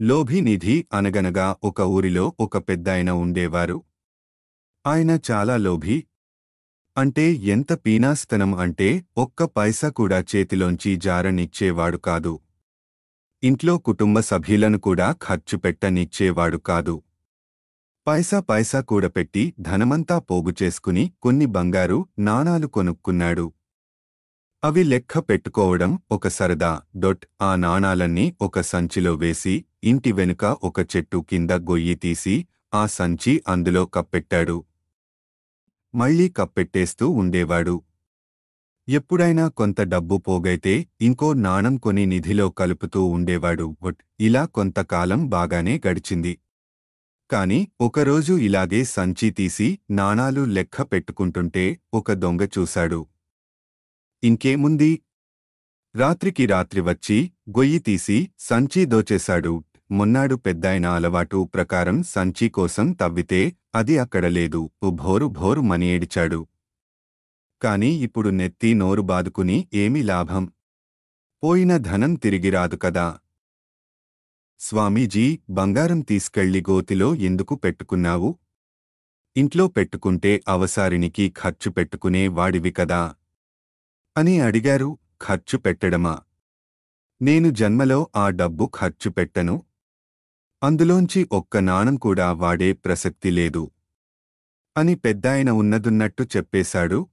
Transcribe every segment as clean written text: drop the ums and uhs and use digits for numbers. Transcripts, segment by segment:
లోభి నిధి అనగనగా ఒక ఊరిలో ఒక పెద్దాయన ఉండేవారు. ఆయన చాలా లోభి. అంటే ఎంత పీనాస్తనం అంటే ఒక్క పైసా కూడా చేతిలోంచి జారనిచ్చేవాడు కాదు. ఇంట్లో కుటుంబ సభ్యులను కూడా ఖర్చు పెట్టనిచ్చేవాడు కాదు. పైసా పైసా కూడపెట్టి ధనమంతా పోగు చేసుకుని కొన్ని బంగారు నాణాలు కొనుక్కున్నాడు. అవి లెక్క పెట్టుకోవడం ఒక సరదా. ఆ నాణాలన్నీ ఒక సంచిలో వేసి ఇంటి వెనుక ఒక చెట్టు కింద గొయ్యి తీసి ఆ సంచి అందులో కప్పెట్టాడు. మళ్లీ కప్పెట్టేస్తూ ఉండేవాడు. ఎప్పుడైనా కొంత డబ్బు పోగైతే ఇంకో నాణం కొని నిధిలో కలుపుతూ ఉండేవాడు. ఇలా కొంతకాలం బాగానే గడిచింది. కాని ఒకరోజు ఇలాగే సంచి తీసి నాణాలు లెక్క పెట్టుకుంటుంటే ఒక దొంగ చూశాడు. ఇంకేముంది, రాత్రికి రాత్రి వచ్చి గొయ్యి తీసి సంచి దోచేశాడు. మొన్నాడు పెద్దాయన అలవాటు ప్రకారం సంచి కోసం తవ్వితే అది అక్కడ లేదు. భోరు భోరు మని ఏడిచాడు. కాని ఇప్పుడు నెత్తి నోరు బాదుకుని ఏమీ లాభం? పోయిన ధనం తిరిగిరాదు కదా. స్వామీజీ, బంగారం తీసుకెళ్లి గోతిలో ఎందుకు పెట్టుకున్నావు? ఇంట్లో పెట్టుకుంటే అవసారినికి ఖర్చు పెట్టుకునే వాడివి కదా అని అడిగారు. ఖర్చు పెట్టడమా? నేను జన్మలో ఆ డబ్బు ఖర్చు పెట్టను. అందులోంచి ఒక్క నాణం కూడా వాడే ప్రసక్తి లేదు అని పెద్దాయన ఉన్నదున్నట్టు చెప్పేశాడు.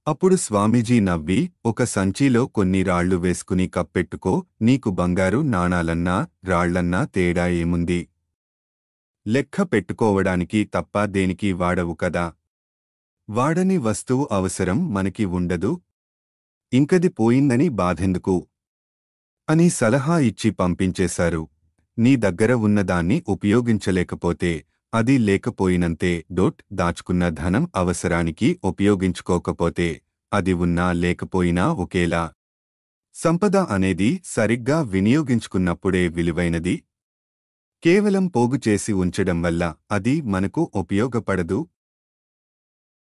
అప్పుడు స్వామీజీ నవ్వి, ఒక సంచిలో కొన్ని రాళ్లు వేసుకుని కప్పెట్టుకో, నీకు బంగారు నాణాలన్నా రాళ్లన్నా తేడా ఏముంది? లెక్క పెట్టుకోవడానికి తప్ప దేనికి వాడవు కదా. వాడని వస్తువు అవసరం మనకి ఉండదు. ఇంకది పోయిందని బాధెందుకు అని సలహా ఇచ్చి పంపించేశారు. నీ దగ్గర ఉన్నదాన్ని ఉపయోగించలేకపోతే అది లేకపోయినంతే. దాచుకున్న ధనం అవసరానికి ఉపయోగించుకోకపోతే అది ఉన్నా లేకపోయినా ఒకేలా. సంపద అనేది సరిగ్గా వినియోగించుకున్నప్పుడే విలువైనది. కేవలం పోగు చేసి ఉంచడం వల్ల అది మనకు ఉపయోగపడదు.